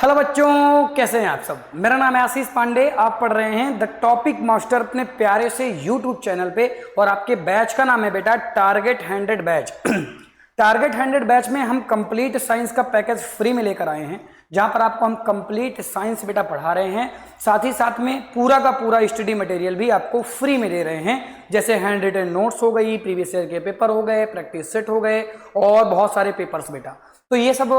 Hello बच्चों, कैसे हैं आप सब। मेरा नाम है आशीष पांडे। आप पढ़ रहे हैं द टॉपिक मास्टर अपने प्यारे से यूट्यूब चैनल पे और आपके बैच का नाम है बेटा टारगेट 100 बैच। टारगेट 100 बैच में हम कंप्लीट साइंस का पैकेज फ्री में लेकर आए हैं, जहां पर आपको हम कंप्लीट साइंस बेटा पढ़ा रहे हैं। साथ ही साथ में पूरा का पूरा स्टडी मटेरियल भी आपको फ्री में दे रहे हैं, जैसे हैंड रिटन नोट्स हो गई, प्रीवियस ईयर के पेपर हो गए, प्रैक्टिस सेट हो गए और बहुत सारे पेपर्स बेटा। तो ये सब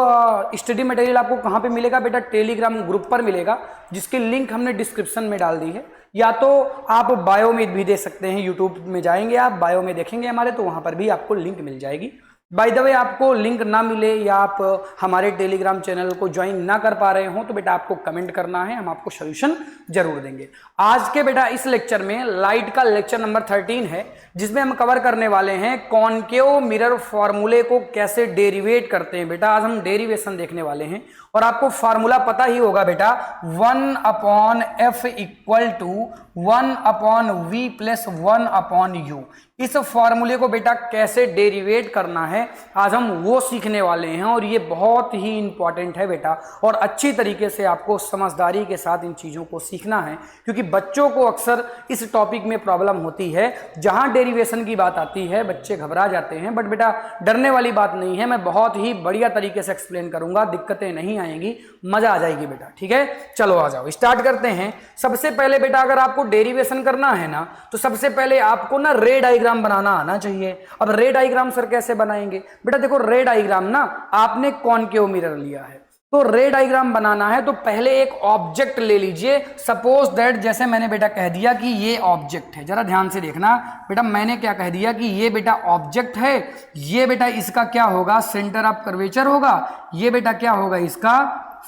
स्टडी मटेरियल आपको कहाँ पे मिलेगा बेटा? टेलीग्राम ग्रुप पर मिलेगा, जिसकी लिंक हमने डिस्क्रिप्शन में डाल दी है। या तो आप बायो में भी दे सकते हैं, यूट्यूब में जाएंगे आप बायो में देखेंगे हमारे, तो वहां पर भी आपको लिंक मिल जाएगी। बाय द वे, आपको लिंक ना मिले या आप हमारे टेलीग्राम चैनल को ज्वाइन ना कर पा रहे हो तो बेटा आपको कमेंट करना है, हम आपको सोल्यूशन जरूर देंगे। आज के बेटा इस लेक्चर में लाइट का लेक्चर नंबर 13 है, जिसमें हम कवर करने वाले हैं कॉनकेव मिरर फॉर्मूले को कैसे डेरिवेट करते हैं। बेटा आज हम डेरिवेशन देखने वाले हैं और आपको फार्मूला पता ही होगा बेटा, 1/f equal to 1/v plus 1/u। इस फॉर्मूले को बेटा कैसे डेरिवेट करना है आज हम वो सीखने वाले हैं, और ये बहुत ही इंपॉर्टेंट है बेटा। और अच्छी तरीके से आपको समझदारी के साथ इन चीज़ों को सीखना है, क्योंकि बच्चों को अक्सर इस टॉपिक में प्रॉब्लम होती है। जहां डेरिवेशन की बात आती है बच्चे घबरा जाते हैं, बट बेटा डरने वाली बात नहीं है। मैं बहुत ही बढ़िया तरीके से एक्सप्लेन करूंगा, दिक्कतें नहीं आएंगी, मजा आ जाएगी बेटा। ठीक है, चलो आ जाओ स्टार्ट करते हैं। सबसे पहले बेटा अगर आपको डेरिवेशन करना है ना, तो सबसे पहले आपको ना रे डायग्राम बनाना आना चाहिए। अब रे डायग्राम सर कैसे बनाएंगे बेटा? देखो, रे डायग्राम ना आपने कॉनकेव मिरर लिया है, तो रे डायग्राम बनाना है तो पहले एक ऑब्जेक्ट ले लीजिए। सपोज दैट, जैसे मैंने बेटा कह दिया कि ये ऑब्जेक्ट है, जरा ध्यान से देखना बेटा। मैंने क्या कह दिया कि ये बेटा ऑब्जेक्ट है, ये बेटा इसका क्या होगा? सेंटर ऑफ कर्वेचर होगा। ये बेटा क्या होगा? इसका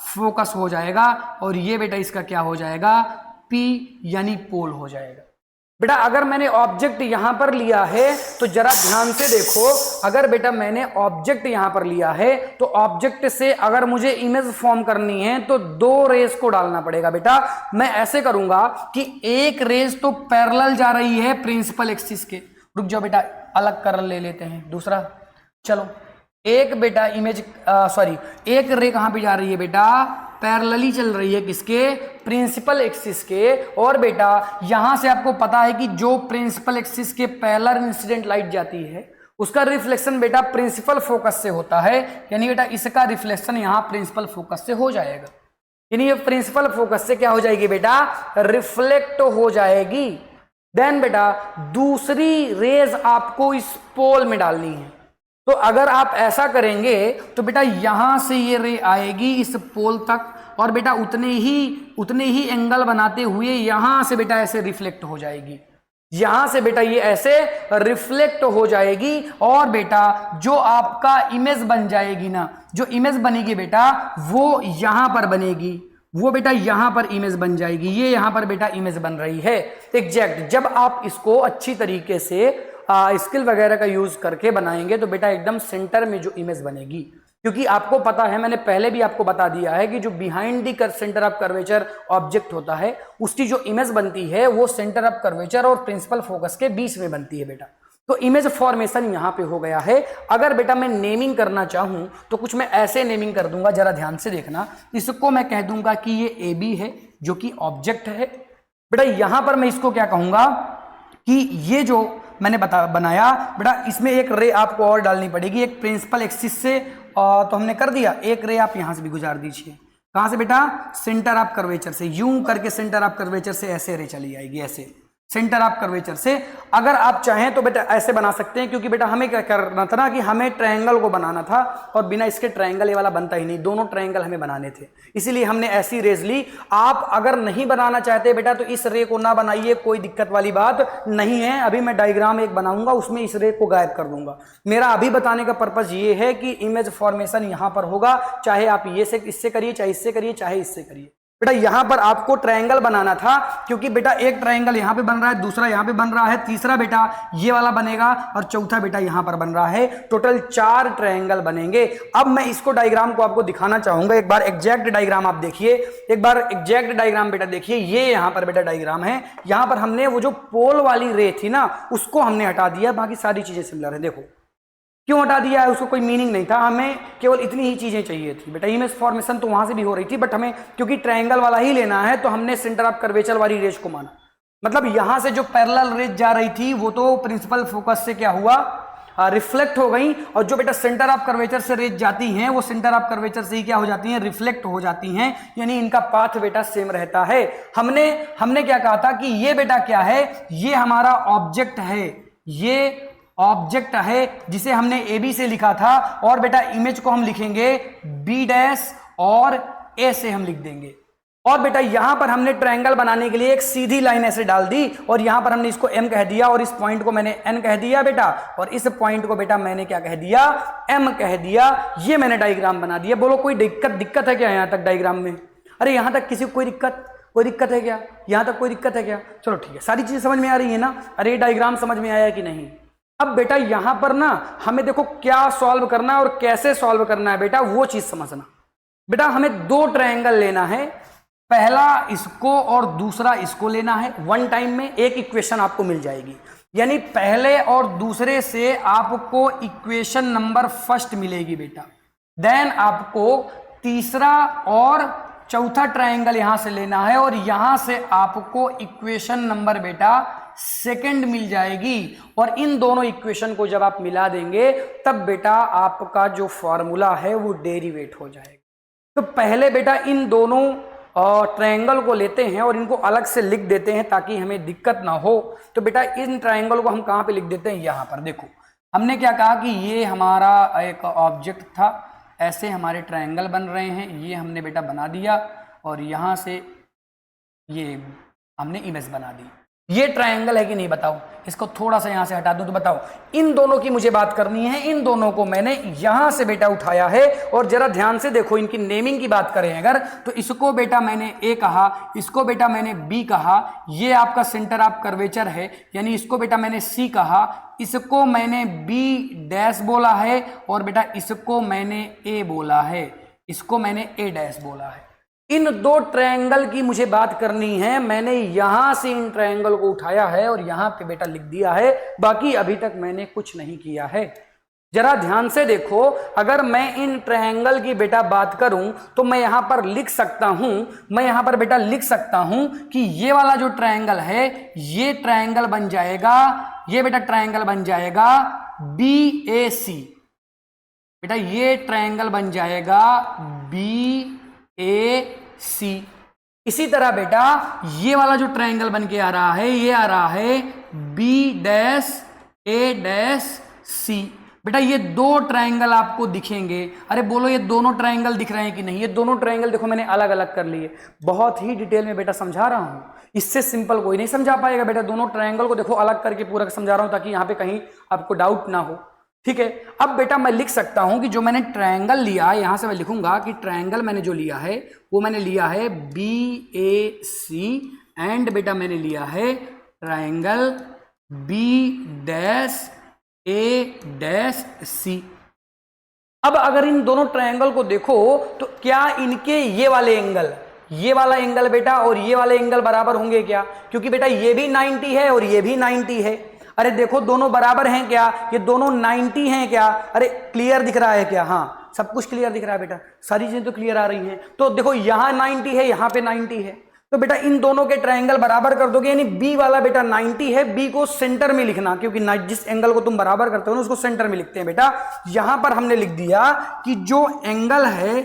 फोकस हो जाएगा। और ये बेटा इसका क्या हो जाएगा? पी यानी पोल हो जाएगा। बेटा अगर मैंने ऑब्जेक्ट यहां पर लिया है तो जरा ध्यान से देखो, अगर बेटा मैंने ऑब्जेक्ट यहां पर लिया है तो ऑब्जेक्ट से अगर मुझे इमेज फॉर्म करनी है तो दो रेस को डालना पड़ेगा बेटा। मैं ऐसे करूंगा कि एक रेस तो पैरेलल जा रही है प्रिंसिपल एक्सिस के। रुक जाओ बेटा, अलग कर ले लेते हैं दूसरा। चलो, एक बेटा इमेज एक रे कहां पे जा रही है बेटा? पैरेलली चल रही है किसके? प्रिंसिपल एक्सिस के। और बेटा यहां से आपको पता है कि जो प्रिंसिपल एक्सिस के पैरेलल इंसिडेंट लाइट जाती है उसका रिफ्लेक्शन बेटा प्रिंसिपल फोकस से होता है, यानी बेटा इसका रिफ्लेक्शन यहां प्रिंसिपल फोकस से हो जाएगा। यानी ये प्रिंसिपल फोकस से क्या हो जाएगी बेटा? रिफ्लेक्ट हो जाएगी। देन बेटा दूसरी रेज आपको इस पोल में डालनी है। तो अगर आप ऐसा करेंगे तो बेटा यहां से ये रे आएगी इस पोल तक, और बेटा उतने ही एंगल बनाते हुए यहां से बेटा ऐसे रिफ्लेक्ट हो जाएगी। यहां से बेटा ये ऐसे रिफ्लेक्ट हो जाएगी। और बेटा जो आपका इमेज बन जाएगी ना, जो इमेज बनेगी बेटा वो यहां पर बनेगी। वो बेटा यहां पर इमेज बन जाएगी। ये यहां पर बेटा इमेज बन रही है एग्जैक्ट। जब आप इसको अच्छी तरीके से स्किल वगैरह का यूज करके बनाएंगे तो बेटा एकदम सेंटर में जो इमेज बनेगी, क्योंकि आपको पता है, मैंने पहले भी आपको बता दिया है कि जो behind the centre of curvature object होता है उसकी जो इमेज बनती है वो सेंटर ऑफ कर्वेचर और प्रिंसिपल फोकस के बीच में बनती है बेटा। तो इमेज फॉर्मेशन यहां पे हो गया है। अगर बेटा मैं नेमिंग करना चाहूं तो कुछ मैं ऐसे नेमिंग कर दूंगा, जरा ध्यान से देखना। इसको मैं कह दूंगा कि ये ए बी है जो कि ऑब्जेक्ट है बेटा। यहां पर मैं इसको क्या कहूंगा कि ये जो मैंने बनाया बेटा, इसमें एक रे आपको और डालनी पड़ेगी, एक प्रिंसिपल एक्सिस से तो हमने कर दिया। एक रे आप यहां से भी गुजार दीजिए। कहां से बेटा? सेंटर ऑफ कर्वेचर से। यूं करके सेंटर ऑफ कर्वेचर से ऐसे रे चली आएगी, ऐसे सेंटर ऑफ कर्वेचर से। अगर आप चाहें तो बेटा ऐसे बना सकते हैं, क्योंकि बेटा हमें क्या करना था ना कि हमें ट्रायंगल को बनाना था, और बिना इसके ट्रायंगल ये वाला बनता ही नहीं। दोनों ट्रायंगल हमें बनाने थे, इसीलिए हमने ऐसी रेज ली। आप अगर नहीं बनाना चाहते बेटा तो इस रे को ना बनाइए, कोई दिक्कत वाली बात नहीं है। अभी मैं डायग्राम एक बनाऊंगा, उसमें इस रे को गायब कर दूंगा। मेरा अभी बताने का पर्पज ये है कि इमेज फॉर्मेशन यहां पर होगा, चाहे आप ये से इससे करिए, चाहे इससे करिए, चाहे इससे करिए। बेटा यहां पर आपको ट्रायंगल बनाना था, क्योंकि बेटा एक ट्रायंगल यहां पे बन रहा है, दूसरा यहां पे बन रहा है, तीसरा बेटा ये वाला बनेगा, और चौथा बेटा यहां पर बन रहा है। टोटल 4 ट्रायंगल बनेंगे। अब मैं इसको डायग्राम को आपको दिखाना चाहूंगा। एक बार एग्जैक्ट डायग्राम आप देखिए, एक बार एग्जैक्ट डायग्राम बेटा देखिए। ये यहां पर बेटा डायग्राम है। यहां पर हमने वो जो पोल वाली रे थी ना उसको हमने हटा दिया, बाकी सारी चीजें सिमिलर है। देखो क्यों हटा दिया है, उसको कोई मीनिंग नहीं था, हमें केवल इतनी ही चीजें चाहिए थी बेटा। इमेज फॉर्मेशन तो वहां से भी हो रही थी, बट हमें क्योंकि ट्रायंगल वाला ही लेना है तो हमने सेंटर ऑफ कर्वेचर वाली रेज को माना। मतलब यहां से जो पैरेलल रेज जा रही थी वो तो प्रिंसिपल फोकस से क्या हुआ, रिफ्लेक्ट हो गई, और जो बेटा सेंटर ऑफ कर्वेचर से रेज जाती हैं वो सेंटर ऑफ कर्वेचर से ही क्या हो जाती हैं, रिफ्लेक्ट हो जाती हैं, यानी इनका पाथ बेटा सेम रहता है। हमने क्या कहा था कि ये बेटा क्या है, ये हमारा ऑब्जेक्ट है, ये ऑब्जेक्ट है जिसे हमने ए बी से लिखा था, और बेटा इमेज को हम लिखेंगे बी डैश और ए से हम लिख देंगे। और बेटा यहां पर हमने ट्रायंगल बनाने के लिए एक सीधी लाइन ऐसे डाल दी, और यहां पर हमने इसको m कह दिया, और इस पॉइंट को मैंने n कह दिया बेटा, और इस पॉइंट को बेटा मैंने क्या कह दिया, m कह दिया। ये मैंने डायग्राम बना दिया। बोलो कोई दिक्कत है क्या यहां तक डायग्राम में? अरे यहां तक किसी को कोई दिक्कत है क्या? यहां तक कोई दिक्कत है क्या? चलो ठीक है, सारी चीजें समझ में आ रही है ना? अरे डायग्राम समझ में आया कि नहीं? अब बेटा यहां पर ना हमें देखो क्या सॉल्व करना है और कैसे सॉल्व करना है बेटा, वो चीज समझना। बेटा हमें दो ट्रायंगल लेना है, पहला इसको और दूसरा इसको लेना है। वन टाइम में एक इक्वेशन आपको मिल जाएगी, यानी पहले और दूसरे से आपको इक्वेशन नंबर फर्स्ट मिलेगी बेटा। देन आपको तीसरा और चौथा ट्रायंगल यहां से लेना है, और यहां से आपको इक्वेशन नंबर बेटा सेकंड मिल जाएगी। और इन दोनों इक्वेशन को जब आप मिला देंगे तब बेटा आपका जो फॉर्मूला है वो डेरिवेट हो जाएगा। तो पहले बेटा इन दोनों ट्रायंगल को लेते हैं और इनको अलग से लिख देते हैं ताकि हमें दिक्कत ना हो। तो बेटा इन ट्रायंगल को हम कहाँ पे लिख देते हैं, यहाँ पर देखो। हमने क्या कहा कि ये हमारा एक ऑब्जेक्ट था, ऐसे हमारे ट्रायंगल बन रहे हैं, ये हमने बेटा बना दिया, और यहाँ से ये हमने इमेज बना दी। ये ट्रायंगल है कि नहीं बताओ? इसको थोड़ा सा यहां से हटा दूं तो बताओ। इन दोनों की मुझे बात करनी है, इन दोनों को मैंने यहां से बेटा उठाया है, और जरा ध्यान से देखो इनकी नेमिंग की बात करें अगर, तो इसको बेटा मैंने ए कहा, इसको बेटा मैंने बी कहा, ये आपका सेंटर ऑफ कर्वेचर है, यानी इसको बेटा मैंने सी कहा, इसको मैंने बी डैश बोला है, और बेटा इसको मैंने ए बोला है, इसको मैंने ए डैश बोला है। इन दो ट्रायंगल की मुझे बात करनी है, मैंने यहां से इन ट्रायंगल को उठाया है और यहां पे बेटा लिख दिया है, बाकी अभी तक मैंने कुछ नहीं किया है। जरा ध्यान से देखो, अगर मैं इन ट्रायंगल की बेटा बात करूं तो मैं यहां पर लिख सकता हूं, मैं यहां पर बेटा लिख सकता हूं कि ये वाला जो ट्रायंगल है, ये ट्रायंगल बन जाएगा, ये बेटा ट्रायंगल बन जाएगा BAC। बेटा ये ट्रायंगल बन जाएगा BAC। इसी तरह बेटा ये वाला जो ट्रायंगल बन के आ रहा है, ये आ रहा है B'A'C। बेटा ये दो ट्रायंगल आपको दिखेंगे। अरे बोलो ये दोनों ट्रायंगल दिख रहे हैं कि नहीं? ये दोनों ट्रायंगल देखो मैंने अलग अलग कर लिए, बहुत ही डिटेल में बेटा समझा रहा हूं, इससे सिंपल कोई नहीं समझा पाएगा बेटा। दोनों ट्रायंगल को देखो अलग करके पूरा समझा रहा हूं ताकि यहाँ पे कहीं आपको डाउट ना हो, ठीक है। अब बेटा मैं लिख सकता हूं कि जो मैंने ट्रायंगल लिया है, यहां से मैं लिखूंगा कि ट्रायंगल मैंने जो लिया है वो मैंने लिया है BAC, एंड बेटा मैंने लिया है ट्रायंगल B'A'C। अब अगर इन दोनों ट्रायंगल को देखो तो क्या इनके ये वाले एंगल, ये वाला एंगल बेटा और ये वाले एंगल बराबर होंगे क्या? क्योंकि बेटा ये भी 90 है और ये भी 90 है। अरे देखो दोनों बराबर हैं क्या? ये दोनों 90 हैं क्या? अरे क्लियर दिख रहा है क्या? हाँ सब कुछ क्लियर दिख रहा है बेटा, सारी चीजें तो क्लियर आ रही हैं। तो देखो यहाँ 90 है, यहाँ पे 90 है, तो बेटा इन दोनों के ट्रायंगल बराबर कर दोगे, यानी बी वाला बेटा 90 है, बी को सेंटर में लिखना, क्योंकि जिस एंगल को तुम बराबर करते हो ना उसको सेंटर में लिखते हैं बेटा। यहां पर हमने लिख दिया कि जो एंगल है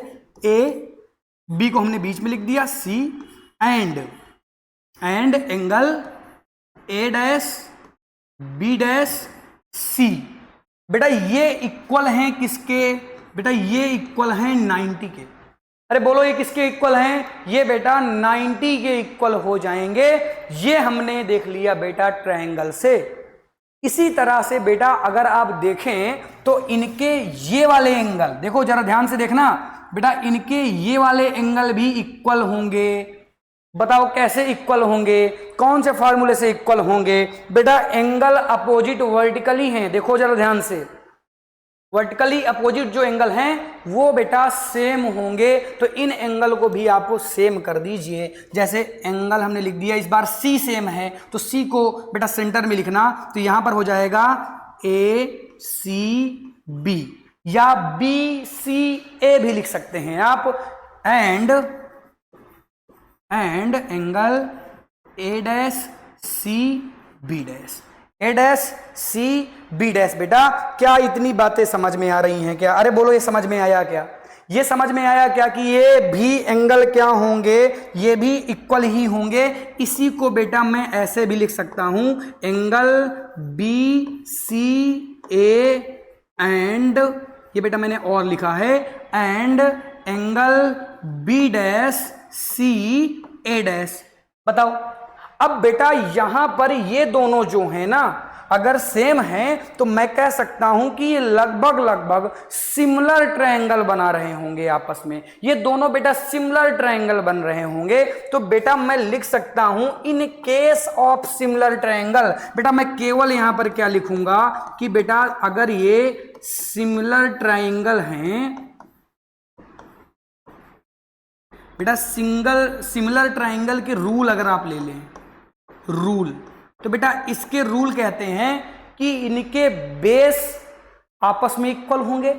ए, बी को हमने बीच में लिख दिया सी, एंड एंगल A',B',C। बेटा ये इक्वल हैं किसके? बेटा ये इक्वल हैं 90 के। अरे बोलो ये किसके इक्वल हैं? ये बेटा 90 के इक्वल हो जाएंगे। ये हमने देख लिया बेटा ट्रायंगल से। इसी तरह से बेटा अगर आप देखें तो इनके ये वाले एंगल, देखो जरा ध्यान से देखना बेटा, इनके ये वाले एंगल भी इक्वल होंगे। बताओ कैसे इक्वल होंगे, कौन से फॉर्मूले से इक्वल होंगे? बेटा एंगल अपोजिट वर्टिकली हैं, देखो जरा ध्यान से, वर्टिकली अपोजिट जो एंगल हैं वो बेटा सेम होंगे। तो इन एंगल को भी आप सेम कर दीजिए। जैसे एंगल हमने लिख दिया, इस बार सी सेम है तो सी को बेटा सेंटर में लिखना, तो यहां पर हो जाएगा ए सी बी, या बी सी ए भी लिख सकते हैं आप, and angle A dash C B dash, A dash C B dash. बेटा क्या इतनी बातें समझ में आ रही हैं क्या? अरे बोलो ये समझ में आया क्या? ये समझ में आया क्या कि ये भी एंगल क्या होंगे, ये भी इक्वल ही होंगे। इसी को बेटा मैं ऐसे भी लिख सकता हूं, angle B C A and, ये बेटा मैंने और लिखा है, and angle B dash C A dash. बताओ अब बेटा यहां पर ये दोनों जो है ना अगर सेम है तो मैं कह सकता हूं कि ये लगभग सिमिलर ट्रायंगल बना रहे होंगे आपस में, ये दोनों बेटा सिमिलर ट्रायंगल बन रहे होंगे। तो बेटा मैं लिख सकता हूं in case of similar triangle, बेटा मैं केवल यहां पर क्या लिखूंगा कि बेटा अगर ये सिमिलर ट्रायंगल हैं, बेटा सिमिलर ट्रायंगल के रूल अगर आप ले लें, रूल तो बेटा इसके रूल कहते हैं कि इनके बेस आपस में इक्वल होंगे,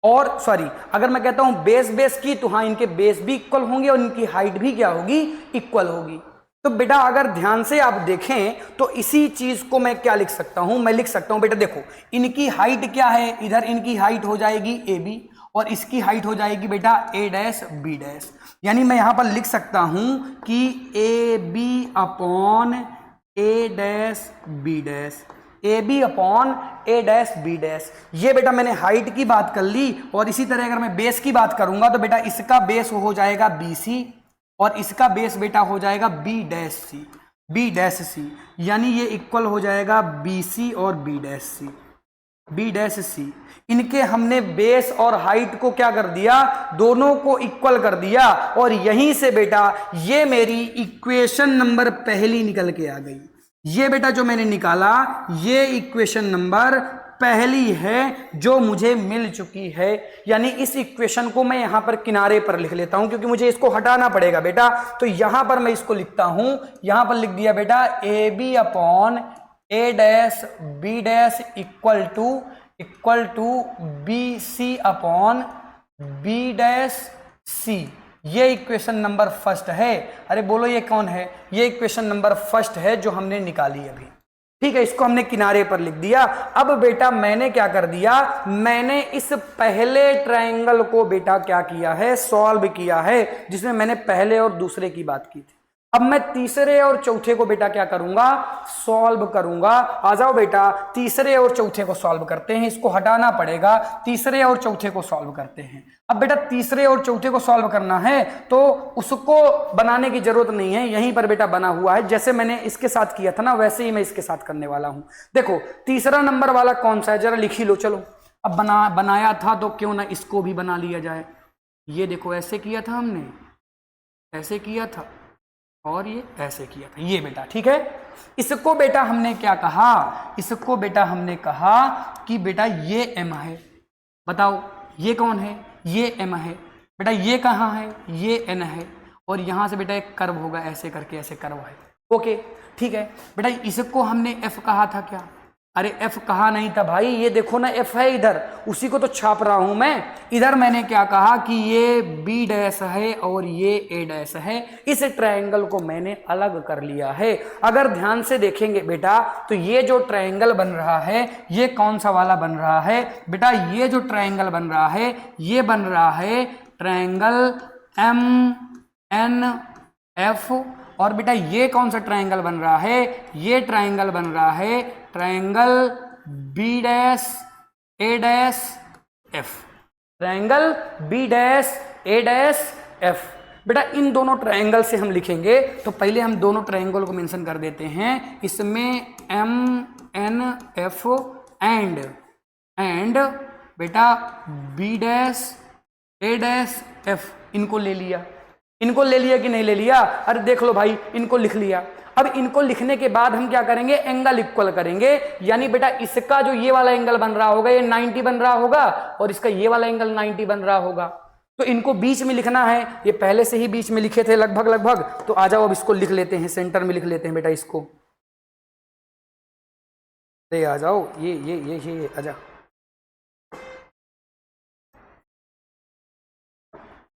और सॉरी अगर मैं कहता हूं बेस की तो हाँ इनके बेस भी इक्वल होंगे और इनकी हाइट भी क्या होगी, इक्वल होगी। तो बेटा अगर ध्यान से आप देखें तो इसी चीज को मैं क्या लिख सकता हूं, मैं लिख सकता हूं बेटा देखो इनकी हाइट क्या है, इधर इनकी हाइट हो जाएगी ए बी और इसकी हाइट हो जाएगी बेटा ए डैश बी डैश, यानी मैं यहां पर लिख सकता हूं कि A B upon A dash B dash, A B upon A dash B dash. ये बेटा मैंने हाइट की बात कर ली, और इसी तरह अगर मैं बेस की बात करूंगा तो बेटा इसका बेस हो जाएगा बी सी और इसका बेस बेटा हो जाएगा B dash C, B dash सी, यानी ये इक्वल हो जाएगा बी सी और B dash C, B dash सी। इनके हमने बेस और हाइट को क्या कर दिया, दोनों को इक्वल कर दिया, और यहीं से बेटा ये मेरी इक्वेशन नंबर पहली निकल के आ गई। ये बेटा जो मैंने निकाला ये इक्वेशन नंबर पहली है जो मुझे मिल चुकी है, यानी इस इक्वेशन को मैं यहां पर किनारे पर लिख लेता हूं क्योंकि मुझे इसको हटाना पड़ेगा बेटा। तो यहां पर मैं इसको लिखता हूं, यहां पर लिख दिया बेटा A B upon A dash B dash equal to B C upon B dash C. ये इक्वेशन नंबर फर्स्ट है। अरे बोलो ये कौन है, ये इक्वेशन नंबर फर्स्ट है जो हमने निकाली अभी, ठीक है। इसको हमने किनारे पर लिख दिया। अब बेटा मैंने क्या कर दिया, मैंने इस पहले ट्रायंगल को बेटा क्या किया है, सॉल्व किया है, जिसमें मैंने पहले और दूसरे की बात की थी। अब मैं तीसरे और चौथे को बेटा क्या करूंगा, सॉल्व करूंगा। आ जाओ बेटा तीसरे और चौथे को सॉल्व करते हैं, इसको हटाना पड़ेगा, तीसरे और चौथे को सॉल्व करते हैं। अब बेटा तीसरे और चौथे को सॉल्व करना है तो उसको बनाने की जरूरत नहीं है, यहीं पर बेटा बना हुआ है। जैसे मैंने इसके साथ किया था ना वैसे ही मैं इसके साथ करने वाला हूं। देखो तीसरा नंबर वाला कौन सा है, जरा लिख ही लो। चलो अब बनाया था तो क्यों ना इसको भी बना लिया जाए। ये देखो ऐसे किया था हमने, ऐसे किया था, और ये ऐसे किया था, ये बेटा ठीक है। इसको बेटा हमने क्या कहा, इसको बेटा हमने कहा कि बेटा ये एम है। बताओ ये कौन है, ये एम है बेटा, ये कहाँ है, ये एन है, और यहां से बेटा एक कर्व होगा, ऐसे करके ऐसे कर्व है। ओके ठीक है बेटा। इसको हमने एफ कहा था क्या, अरे एफ कहा नहीं था भाई, ये देखो ना एफ है इधर, उसी को तो छाप रहा हूं मैं। इधर मैंने क्या कहा कि ये बी डैश है और ये ए डैश है, इस ट्रायंगल को मैंने अलग कर लिया है। अगर ध्यान से देखेंगे बेटा तो ये जो ट्रायंगल बन रहा है ये कौन सा वाला बन रहा है बेटा, ये जो ट्रायंगल बन रहा है ये बन रहा है ट्रायंगल एम एन एफ, और बेटा ये कौन सा ट्रायंगल बन रहा है, ये ट्रायंगल बन रहा है triangle B dash A dash F, triangle B dash A dash F. बेटा इन दोनों ट्रायंगल से हम लिखेंगे तो पहले हम दोनों ट्रायंगल को मेंशन कर देते हैं। इसमें एम एन एफ एंड बेटा B dash A dash F, इनको ले लिया, इनको ले लिया कि नहीं ले लिया, अरे देख लो भाई इनको लिख लिया। अब इनको लिखने के बाद हम क्या करेंगे, एंगल इक्वल करेंगे, यानी बेटा इसका जो ये वाला एंगल बन रहा होगा ये 90 बन रहा होगा और इसका ये वाला एंगल 90 बन रहा होगा। तो इनको बीच में लिखना है, ये पहले से ही बीच में लिखे थे लगभग। तो आ जाओ अब इसको लिख लेते हैं, सेंटर में लिख लेते हैं बेटा इसको। अरे आ जाओ, ये आजा।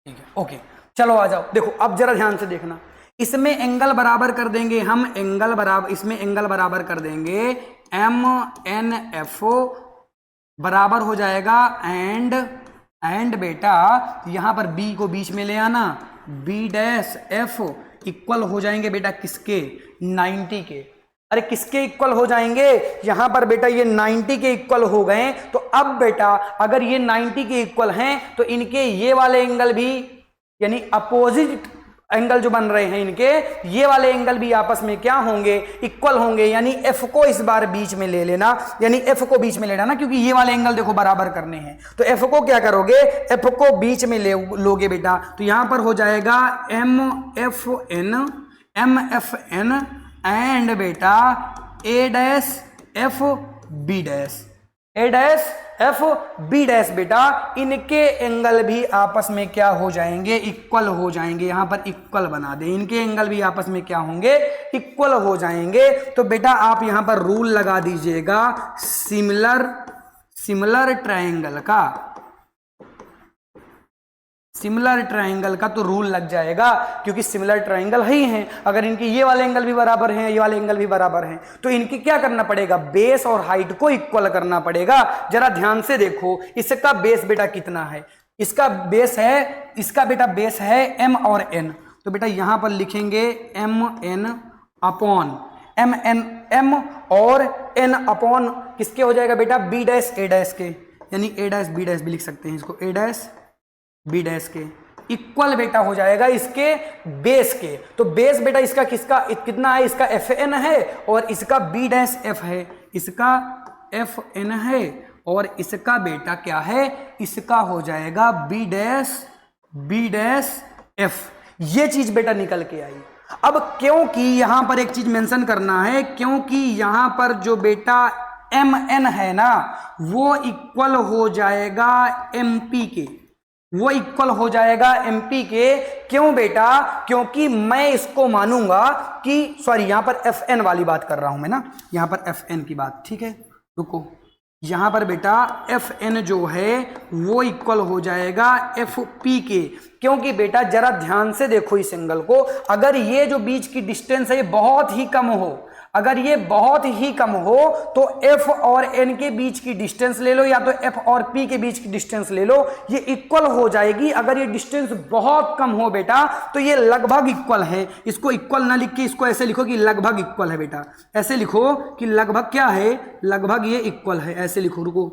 ठीक है, ओके, चलो आ जाओ। देखो अब जरा ध्यान से देखना, इसमें एंगल बराबर कर देंगे हम, एंगल बराबर, इसमें एंगल बराबर कर देंगे एम एन एफ ओ बराबर हो जाएगा एंड बेटा यहां पर बी को बीच में ले आना, बी डैश एफ इक्वल हो जाएंगे बेटा किसके, 90 के। अरे किसके इक्वल हो जाएंगे, यहां पर बेटा ये 90 के इक्वल हो गए। तो अब बेटा अगर ये 90 के इक्वल हैं तो इनके ये वाले एंगल भी, यानी अपोजिट एंगल जो बन रहे हैं इनके, ये वाले एंगल भी आपस में क्या होंगे, इक्वल होंगे। यानी एफ को इस बार बीच में ले लेना, यानी एफ को बीच में लेना ना, क्योंकि ये वाले एंगल देखो बराबर करने हैं। तो एफ को क्या करोगे, एफ को बीच में लोगे बेटा, तो यहां पर हो जाएगा एम एफ एन एंड बेटा ए dash F B dash, A dash F B dash बेटा इनके एंगल भी आपस में क्या हो जाएंगे, इक्वल हो जाएंगे। यहां पर इक्वल बना दे, इनके एंगल भी आपस में क्या होंगे, इक्वल हो जाएंगे। तो बेटा आप यहां पर रूल लगा दीजिएगा सिमिलर ट्रायंगल का, सिमिलर ट्रायंगल का तो रूल लग जाएगा, क्योंकि सिमिलर ट्रायंगल ही हैं। अगर इनके ये वाले एंगल भी बराबर हैं, ये वाले एंगल भी बराबर हैं, तो इनकी क्या करना पड़ेगा, बेस और हाइट को इक्वल करना पड़ेगा। जरा ध्यान से देखो, इसका बेस बेटा कितना है, इसका बेस है, इसका बेटा बेस है m और n। तो बेटा यहां पर लिखेंगे m और n अपॉन किसके हो जाएगा बेटा, b डैश a डैश के, यानी a डैश b डैश भी लिख सकते हैं इसको, a डैश बी डैश के इक्वल बेटा हो जाएगा इसके बेस के। तो बेस बेटा इसका किसका कितना है, इसका एफ एन है और इसका बी डैश एफ है, इसका एफ एन है और इसका बेटा क्या है, इसका हो जाएगा बी डैश एफ। ये चीज बेटा निकल के आई। अब क्योंकि यहां पर एक चीज मेंशन करना है, क्योंकि यहां पर जो बेटा एम एन है ना, वो इक्वल हो जाएगा एमपी के, वो इक्वल हो जाएगा एमपी के। क्यों बेटा, क्योंकि मैं इसको मानूंगा कि, सॉरी यहां पर एफ एन वाली बात कर रहा हूं मैं ना, यहां पर एफ एन की बात, ठीक है रुको, यहां पर बेटा एफ एन जो है वो इक्वल हो जाएगा एफ पी के। क्योंकि बेटा जरा ध्यान से देखो इस एंगल को, अगर ये जो बीच की डिस्टेंस है ये बहुत ही कम हो, अगर ये बहुत ही कम हो तो f और n के बीच की डिस्टेंस ले लो, या तो f और p के बीच की डिस्टेंस ले लो, ये इक्वल हो जाएगी। अगर ये डिस्टेंस बहुत कम हो बेटा तो ये लगभग इक्वल है। इसको इक्वल ना लिख के इसको ऐसे लिखो कि लगभग इक्वल है बेटा, ऐसे लिखो कि लगभग क्या है, लगभग ये इक्वल है, ऐसे लिखो, रुको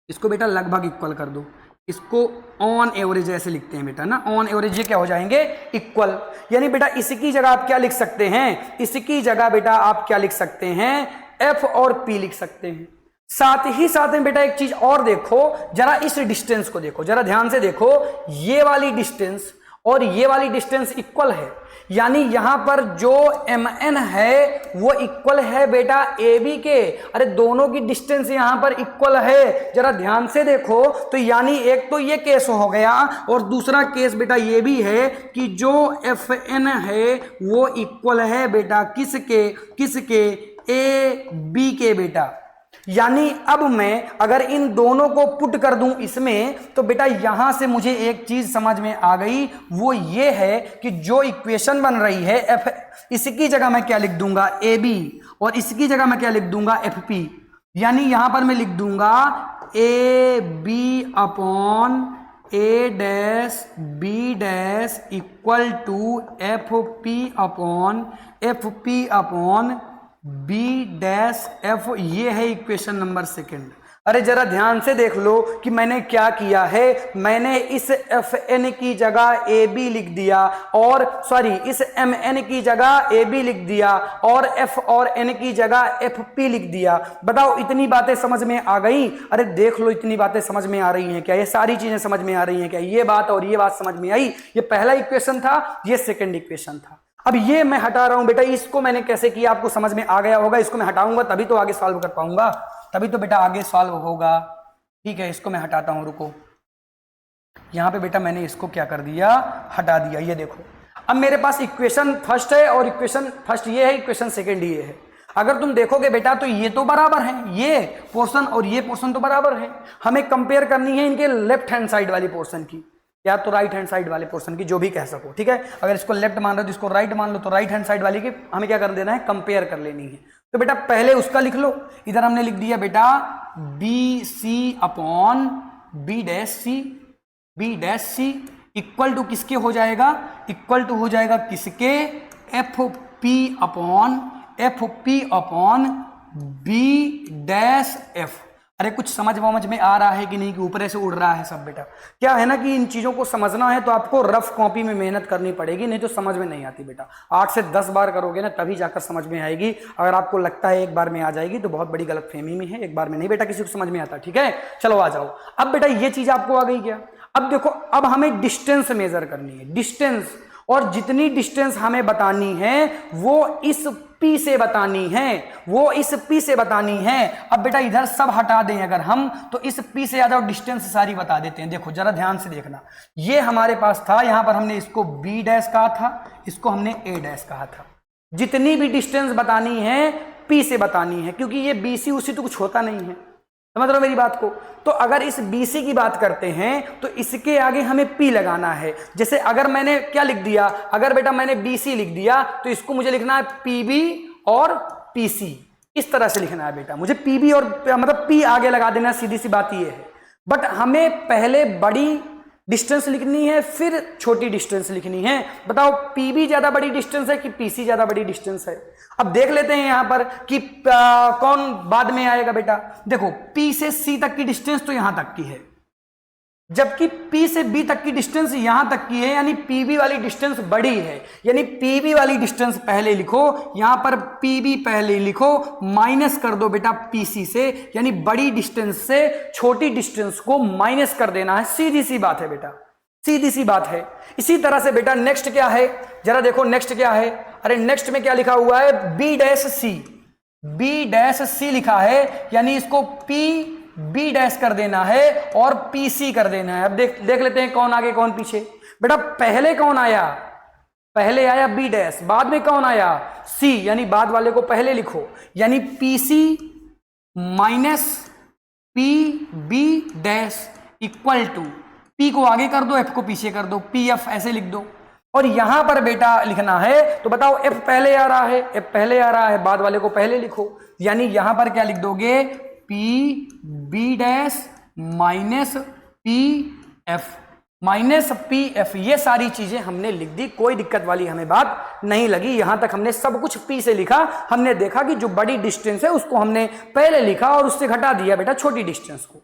इसको बेटा लगभग इक्वल कर दो, इसको ऑन एवरेज ऐसे लिखते हैं बेटा ना, ऑन एवरेज ये क्या हो जाएंगे, इक्वल। यानी बेटा इसकी जगह आप क्या लिख सकते हैं, इसकी जगह बेटा आप क्या लिख सकते हैं, एफ और पी लिख सकते हैं। साथ ही साथ में बेटा एक चीज और देखो, जरा इस डिस्टेंस को देखो, जरा ध्यान से देखो, ये वाली डिस्टेंस और ये वाली डिस्टेंस इक्वल है, यानी यहां पर जो एम एन है वो इक्वल है बेटा ए बी के। अरे दोनों की डिस्टेंस यहां पर इक्वल है, जरा ध्यान से देखो। तो यानी एक तो ये केस हो गया और दूसरा केस बेटा ये भी है कि जो एफ एन है वो इक्वल है बेटा किसके ए बी के बेटा। यानी अब मैं अगर इन दोनों को पुट कर दूं इसमें, तो बेटा यहां से मुझे एक चीज समझ में आ गई, वो ये है कि जो इक्वेशन बन रही है एफ, इसकी जगह मैं क्या लिख दूंगा, ए बी, और इसकी जगह मैं क्या लिख दूंगा, एफ पी। यानी यहां पर मैं लिख दूंगा A B upon A dash B dash equal to F P upon B dash F. ये है इक्वेशन नंबर सेकंड। अरे जरा ध्यान से देख लो कि मैंने क्या किया है, मैंने इस एफ एन की जगह ए बी लिख दिया, और सॉरी इस एम एन की जगह ए बी लिख दिया और एफ और एन की जगह एफ पी लिख दिया। बताओ इतनी बातें समझ में आ गई? अरे देख लो इतनी बातें समझ में आ रही हैं क्या, ये सारी चीजें समझ में आ रही हैं क्या, ये बात और ये बात समझ में आई। ये पहला इक्वेशन था, ये सेकेंड इक्वेशन था। अब ये मैं हटा रहा हूं बेटा, इसको मैंने कैसे किया आपको समझ में आ गया होगा। इसको मैं हटाऊंगा तभी तो आगे सॉल्व कर पाऊंगा, तभी तो बेटा आगे सॉल्व होगा। ठीक है, इसको मैं हटाता हूं, रुको। यहां पे बेटा मैंने इसको क्या कर दिया, हटा दिया। ये देखो अब मेरे पास इक्वेशन फर्स्ट है और इक्वेशन फर्स्ट ये है, इक्वेशन सेकंड ये है। अगर तुम देखोगे बेटा तो ये तो बराबर है, ये पोर्शन और ये पोर्शन तो बराबर है। हमें कंपेयर करनी है इनके लेफ्ट हैंड साइड वाली पोर्शन की या तो राइट हैंड साइड वाले पोर्शन की, जो भी कह सको, ठीक है। अगर इसको लेफ्ट मान रहे हो तो इसको राइट मान लो, तो राइट हैंड साइड वाली की हमें क्या कर देना है, कंपेयर कर लेनी है। तो बेटा पहले उसका लिख लो, इधर हमने लिख दिया बेटा B C upon B dash C, B dash C equal to किसके हो जाएगा, इक्वल टू हो जाएगा किसके, F P upon B dash F. अरे कुछ समझ में आ रहा है कि नहीं, कि ऊपर से उड़ रहा है सब बेटा? क्या है ना कि इन चीजों को समझना है तो आपको रफ कॉपी में मेहनत करनी पड़ेगी, नहीं तो समझ में नहीं आती बेटा। 8 से 10 बार करोगे ना तभी जाकर समझ में आएगी। अगर आपको लगता है एक बार में आ जाएगी तो बहुत बड़ी गलतफहमी में है, एक बार में नहीं बेटा किसी को समझ में आता, ठीक है। चलो आ जाओ। अब बेटा ये चीज आपको आ गई क्या? अब देखो, अब हमें डिस्टेंस मेजर करनी है, डिस्टेंस, और जितनी डिस्टेंस हमें बतानी है वो इस P से बतानी है, वो इस P से बतानी है। अब बेटा इधर सब हटा दें अगर हम, तो इस P से ज्यादा डिस्टेंस सारी बता देते हैं। देखो जरा ध्यान से देखना, ये हमारे पास था, यहां पर हमने इसको B डैश कहा था, इसको हमने A डैश कहा था। जितनी भी डिस्टेंस बतानी है P से बतानी है, क्योंकि ये BC उसी तो कुछ होता नहीं है, समझ रहे हो मेरी बात को। तो अगर इस BC की बात करते हैं तो इसके आगे हमें P लगाना है। जैसे अगर मैंने क्या लिख दिया, अगर बेटा मैंने BC लिख दिया तो इसको मुझे लिखना है PB और PC, इस तरह से लिखना है बेटा मुझे। PB और मतलब P आगे लगा देना, सीधी सी बात ये है। बट हमें पहले बड़ी डिस्टेंस लिखनी है फिर छोटी डिस्टेंस लिखनी है। बताओ PB ज्यादा बड़ी डिस्टेंस है कि PC ज्यादा बड़ी डिस्टेंस है? अब देख लेते हैं यहां पर कि कौन बाद में आएगा बेटा। देखो P से C तक की डिस्टेंस तो यहां तक की है, जबकि P से B तक की डिस्टेंस यहां तक की है, यानी PB वाली डिस्टेंस बड़ी है। यानी PB वाली डिस्टेंस पहले लिखो, यहां पर PB पहले लिखो, माइनस कर दो बेटा PC से, यानी बड़ी डिस्टेंस से छोटी डिस्टेंस को माइनस कर देना है। सीधी सी बात है बेटा, सीधी सी बात है। इसी तरह से बेटा नेक्स्ट क्या है, जरा देखो नेक्स्ट क्या है। अरे नेक्स्ट में क्या लिखा हुआ है, B dash C, B dash C लिखा है, यानी इसको B डैश कर देना है और PC कर देना है। अब देख लेते हैं कौन आगे कौन पीछे। बेटा पहले कौन आया, पहले आया B डैश, बाद में कौन आया C, यानी बाद वाले को पहले लिखो, यानी PC minus PB dash equal to, P को आगे कर दो, F को पीछे कर दो, PF ऐसे लिख दो। और यहां पर बेटा लिखना है तो बताओ F पहले आ रहा है, F पहले आ रहा है, बाद वाले को पहले लिखो, यानी यहां पर क्या लिख दोगे, PB dash minus PF, minus PF। ये सारी चीजें हमने लिख दी, कोई दिक्कत वाली हमें बात नहीं लगी। यहां तक हमने सब कुछ P से लिखा, हमने देखा कि जो बड़ी डिस्टेंस है उसको हमने पहले लिखा और उससे घटा दिया बेटा छोटी डिस्टेंस को।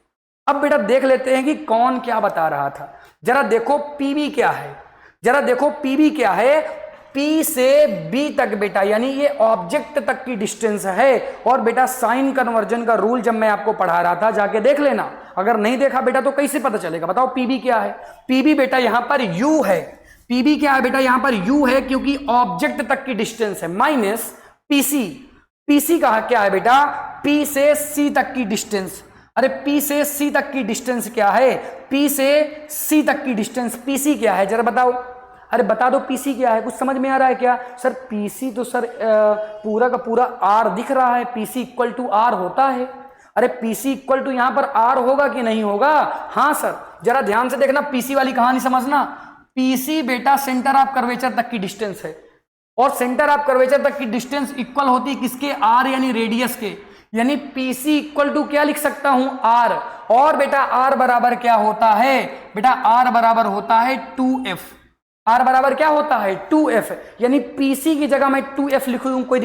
अब बेटा देख लेते हैं कि कौन क्या बता रहा था। जरा देखो PB क्या है, जरा देखो PB क्या है। P से B तक बेटा, यानी ये ऑब्जेक्ट तक की डिस्टेंस है। और बेटा साइन कन्वर्जन का रूल जब मैं आपको पढ़ा रहा था जाके देख लेना, अगर नहीं देखा बेटा तो कैसे पता चलेगा। बताओ PB क्या है, PB बेटा यहां पर U है। PB क्या है बेटा, यहां पर U है क्योंकि ऑब्जेक्ट तक की डिस्टेंस है, माइनस PC। PC का क्या है बेटा, P से C तक की डिस्टेंस। अरे P से C तक की डिस्टेंस क्या है, P से C तक की डिस्टेंस PC क्या है, जरा बताओ। अरे बता दो PC क्या है, कुछ समझ में आ रहा है क्या? सर PC तो सर पूरा का पूरा R दिख रहा है, PC इक्वल टू R होता है। अरे PC इक्वल टू यहां पर R होगा कि नहीं होगा? हाँ सर, जरा ध्यान से देखना, PC वाली कहानी समझना। PC बेटा सेंटर ऑफ कर्वेचर तक की डिस्टेंस है, और सेंटर ऑफ कर्वेचर तक की डिस्टेंस इक्वल होती है किसके, R यानी रेडियस के। यानी PC इक्वल टू क्या लिख सकता हूं, R। और बेटा R बराबर क्या होता है बेटा, R बराबर होता है 2F। R बराबर क्या होता है 2F, यानी PC की जगह मैं 2F लिख दूं, कोई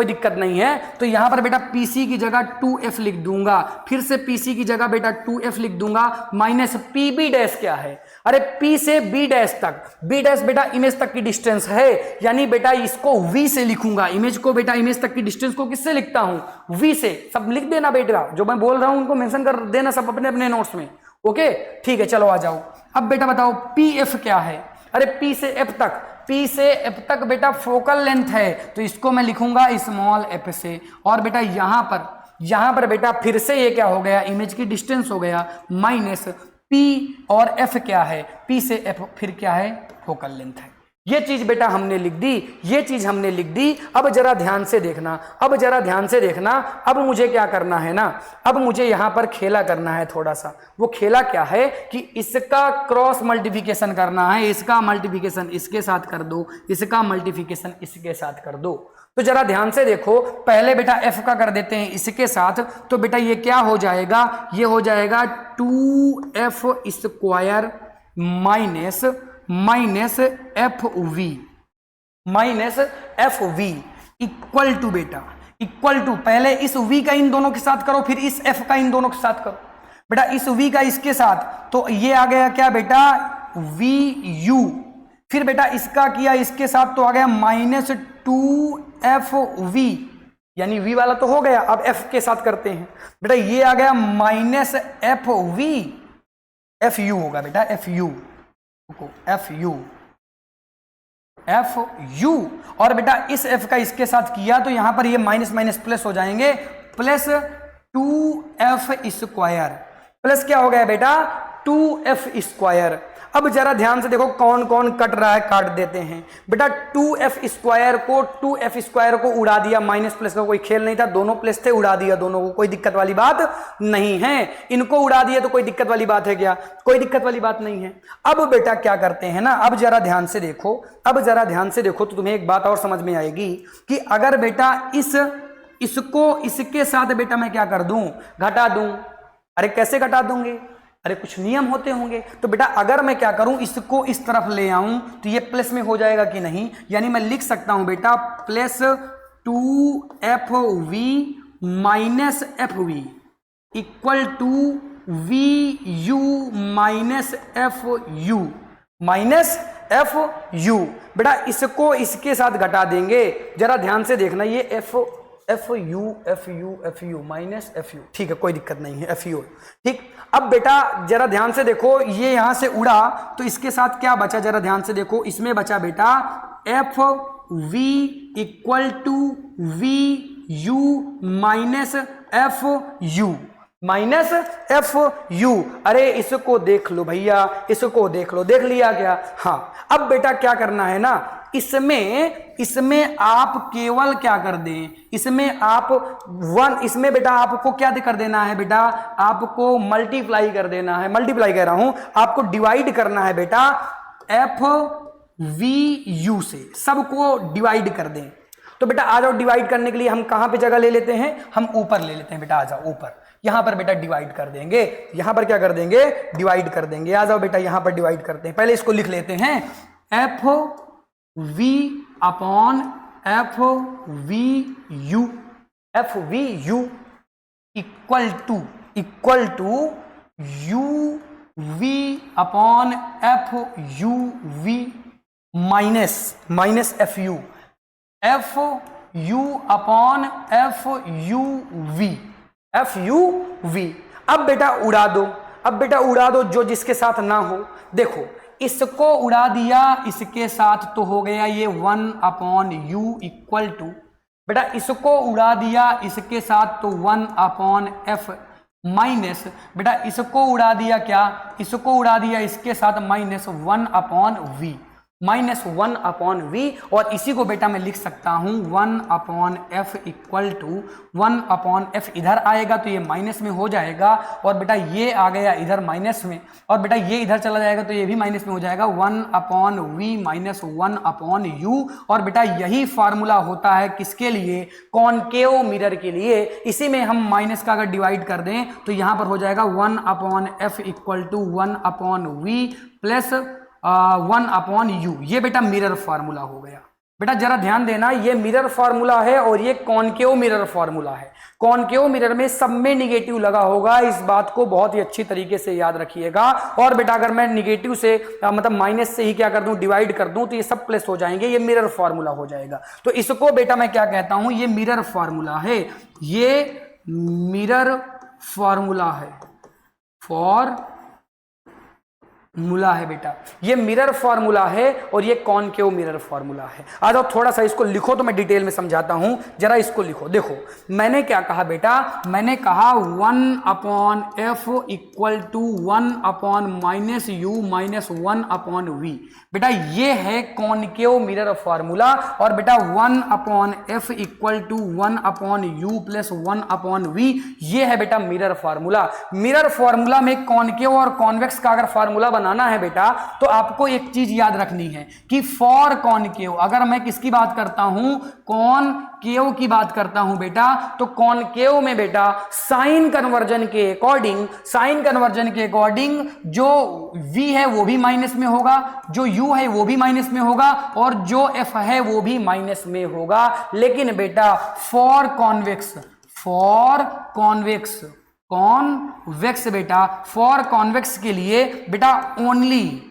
दिक्कत नहीं है। तो यहां पर बेटा PC की जगह 2F लिख दूंगा, फिर से PC की जगह बेटा 2F लिख दूंगा, माइनस PB डैश क्या है। अरे P से B डैश तक, B डैश बेटा इमेज तक की डिस्टेंस है, यानी बेटा इसको V से लिखूंगा। इमेज को बेटा, इमेज तक की डिस्टेंस को किससे लिखता हूं, V से। सब लिख देना बेटा, जो मैं बोल रहा हूं उनको मेंशन कर देना सब अपने अपने नोट्स में। ओके ठीक है, चलो आ जाओ। अब बेटा बताओ PF क्या है। अरे P से F तक, P से F तक बेटा फोकल लेंथ है, तो इसको मैं लिखूंगा स्मॉल f से। और बेटा यहां पर बेटा फिर से ये क्या हो गया, इमेज की डिस्टेंस हो गया, माइनस P और F क्या है, P से F फिर क्या है, फोकल लेंथ है। ये चीज बेटा हमने लिख दी, ये चीज हमने लिख दी। अब जरा ध्यान से देखना, अब जरा ध्यान से देखना। अब मुझे क्या करना है ना, अब मुझे यहां पर खेला करना है थोड़ा सा। वो खेला क्या है कि इसका क्रॉस मल्टीप्लिकेशन करना है, इसका मल्टीप्लिकेशन इसके साथ कर दो, इसका मल्टीप्लिकेशन इसके साथ कर दो। तो जरा ध्यान से देखो, पहले बेटा f का कर देते हैं इसके साथ, तो बेटा ये क्या हो जाएगा, ये हो जाएगा 2f square minus F V equal to बेटा, इक्वल टू, पहले इस v का इन दोनों के साथ करो, फिर इस f का इन दोनों के साथ करो। बेटा इस v का इसके साथ, तो ये आ गया क्या बेटा vu, फिर बेटा इसका किया इसके साथ, तो आ गया -2fv, यानी v वाला तो हो गया, अब f के साथ करते हैं। बेटा ये आ गया -fv, fu होगा बेटा, fu, और बेटा इस f का इसके साथ किया, तो यहां पर ये माइनस माइनस प्लस हो जाएंगे, प्लस 2f स्क्वायर, प्लस क्या हो गया बेटा 2f स्क्वायर। अब जरा ध्यान से देखो कौन कौन कट रहा है, काट देते हैं बेटा। 2f स्क्वायर को उड़ा दिया, माइनस प्लस का कोई खेल नहीं था, दोनों प्लस थे, उड़ा दिया दोनों को, कोई दिक्कत वाली बात नहीं है। इनको उड़ा दिया तो कोई दिक्कत वाली बात है क्या, कोई दिक्कत वाली बात नहीं है। अब बेटा क्या करते हैं ना, अब जरा ध्यान से देखो, अब जरा ध्यान से देखो, तो तुम्हें एक बात और समझ में आएगी कि अगर बेटा इसको इसके साथ बेटा मैं क्या कर दूं, घटा दूं। अरे कैसे घटा दूंगे, अरे कुछ नियम होते होंगे। तो बेटा अगर मैं क्या करूं, इसको इस तरफ ले आऊं, तो ये प्लस में हो जाएगा कि नहीं, यानी मैं लिख सकता हूं बेटा plus 2fv minus fv equal to vu minus fu। बेटा इसको इसके साथ घटा देंगे, जरा ध्यान से देखना, ये fu माइनस fu, ठीक है, कोई दिक्कत नहीं है, fu, ठीक। अब बेटा जरा ध्यान से देखो, ये यहां से उड़ा तो इसके साथ क्या बचा, जरा ध्यान से देखो, इसमें बचा बेटा fv equal to vu minus fu। अरे इसको देख लो भैया, इसको देख लो, देख लिया क्या, हाँ। अब बेटा क्या करना है ना, इसमें आप केवल क्या कर दें, इसमें बेटा आपको क्या कर देना है बेटा, आपको मल्टीप्लाई कर देना है, मल्टीप्लाई कह रहा हूं, आपको डिवाइड करना है बेटा fvu से, सबको डिवाइड कर दें। तो बेटा आ जाओ, डिवाइड करने के लिए हम कहां पे जगह ले लेते हैं, हम ऊपर ले लेते हैं बेटा, आ जाओ ऊपर, यहां पर बेटा डिवाइड कर देंगे, यहां पर क्या कर देंगे, डिवाइड कर देंगे। आ जाओ बेटा यहां पर डिवाइड करते हैं, पहले इसको लिख लेते हैं, fv upon fvu equal to uv upon fuv minus fu upon fuv। अब बेटा उड़ा दो, अब बेटा उड़ा दो, जो जिसके साथ ना हो। देखो इसको उड़ा दिया इसके साथ, तो हो गया ये 1 अपॉन u इक्वल टू, बेटा इसको उड़ा दिया इसके साथ, तो 1 अपॉन f माइनस, बेटा इसको उड़ा दिया क्या, इसको उड़ा दिया इसके साथ, माइनस 1 अपॉन v, और इसी को बेटा मैं लिख सकता हूं 1 upon f equal to 1 upon f, इधर आएगा तो ये माइनस में हो जाएगा, और बेटा ये आ गया इधर माइनस में, और बेटा ये इधर चला जाएगा तो ये भी माइनस में हो जाएगा, 1 upon v minus 1 upon u। और बेटा यही फार्मूला होता है किसके लिए, कॉनकेव मिरर के लिए। इसी में हम माइनस का अगर डिवाइड कर दें तो यहां पर हो जाएगा 1 upon f equal to 1 upon v plus 1 upon u। ये बेटा मिरर फार्मूला हो गया। बेटा जरा ध्यान देना, ये मिरर फार्मूला है और ये कॉनकेव मिरर फार्मूला है। कॉनकेव मिरर में सब में निगेटिव लगा होगा, इस बात को बहुत ही अच्छी तरीके से याद रखिएगा। और बेटा अगर मैं निगेटिव से मतलब माइनस से ही क्या कर दूं, डिवाइड कर दूं, तो ये सब प्लस हो जाएंगे, ये मिरर फार्मूला हो जाएगा। तो इसको बेटा मैं क्या कहता हूं, ये मिरर फार्मूला है, ये मिरर फार्मूला है फॉर मूला है बेटा, ये मिरर फॉर्मूला है और ये कॉनकेव मिरर फॉर्मूला है। आ जाओ थोड़ा सा इसको लिखो तो मैं डिटेल में समझाता हूं, जरा इसको लिखो। देखो मैंने क्या कहा बेटा, मैंने कहा 1/f equal to 1/-u minus 1/v। बेटा ये है कॉनकेव मिरर फॉर्मूला, और बेटा 1/f equal to 1/u plus 1/v, ये है बेटा मिरर फॉर्मूला। मिरर फॉर्मूला में कॉनकेव और कॉन्वेक्स का अगर फॉर्मूला बनाना है बेटा, तो आपको एक चीज याद रखनी है कि फॉर कॉनकेव, अगर मैं किसकी बात करता हूं, कॉनकेव की बात करता हूं बेटा, तो कॉनकेव में बेटा साइन कन्वर्जन के अकॉर्डिंग, साइन कन्वर्जन के अकॉर्डिंग जो v है वो भी माइनस में होगा, जो u है वो भी माइनस में होगा, और जो f है वो भी माइनस में होगा। लेकिन बेटा for convex, for convex, convex बेटा, फॉर कॉन्वेक्स के लिए बेटा ओनली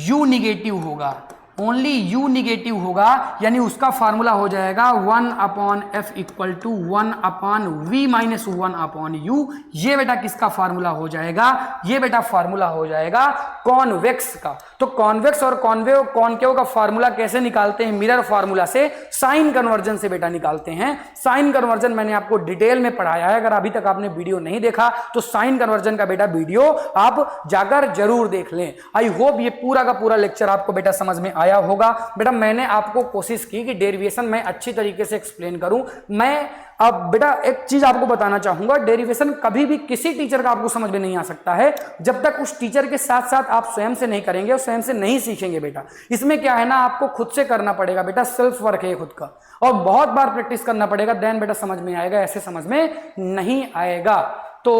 u निगेटिव होगा, ओनली u निगेटिव होगा, यानी उसका फार्मूला हो जाएगा 1/f equal to 1/v minus 1/u। ये बेटा किसका फार्मूला हो जाएगा, ये बेटा फार्मूला हो जाएगा कॉन्वेक्स का। तो कॉन्वेक्स और कॉनकेव का फार्मूला कैसे निकालते हैं, मिरर फार्मूला से, साइन कन्वर्जन से बेटा निकालते हैं। साइन कन्वर्जन मैंने आपको डिटेल में पढ़ाया है, अगर अभी तक आपने वीडियो नहीं देखा तो साइन कन्वर्जन का बेटा वीडियो आप जाकर जरूर देख लें। आई होप ये पूरा का पूरा लेक्चर आपको बेटा समझ में आया होगा। बेटा मैंने आपको कोशिश की कि डेरिवेशन मैं अच्छी तरीके से एक्सप्लेन करूं। मैं अब बेटा एक चीज आपको बताना चाहूंगा, डेरिवेशन कभी भी किसी टीचर का आपको समझ में नहीं आ सकता है जब तक उस टीचर के साथ साथ आप स्वयं से नहीं करेंगे और स्वयं से नहीं सीखेंगे बेटा। इसमें क्या है ना, आपको खुद से करना पड़ेगा बेटा, सेल्फ वर्क है खुद का, और बहुत बार प्रैक्टिस करना पड़ेगा, देन बेटा समझ में आएगा, ऐसे समझ में नहीं आएगा। तो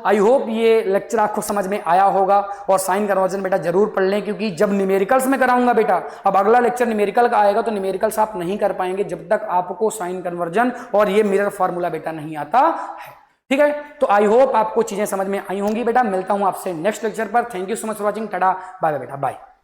आई होप ये लेक्चर आपको समझ में आया होगा, और साइन कन्वर्जन बेटा जरूर पढ़ लें, क्योंकि जब न्यूमेरिकल्स में कराऊंगा बेटा, अब अगला लेक्चर न्यूमेरिकल का आएगा, तो न्यूमेरिकल्स आप नहीं कर पाएंगे जब तक आपको साइन कन्वर्जन और ये मिरर फार्मूला बेटा नहीं आता है। ठीक है, तो आई होप आपको चीजें समझ में आई होंगी बेटा। मिलता हूं आपसे नेक्स्ट लेक्चर पर। Thank you so much for watching, tata bye bye बेटा, बाय।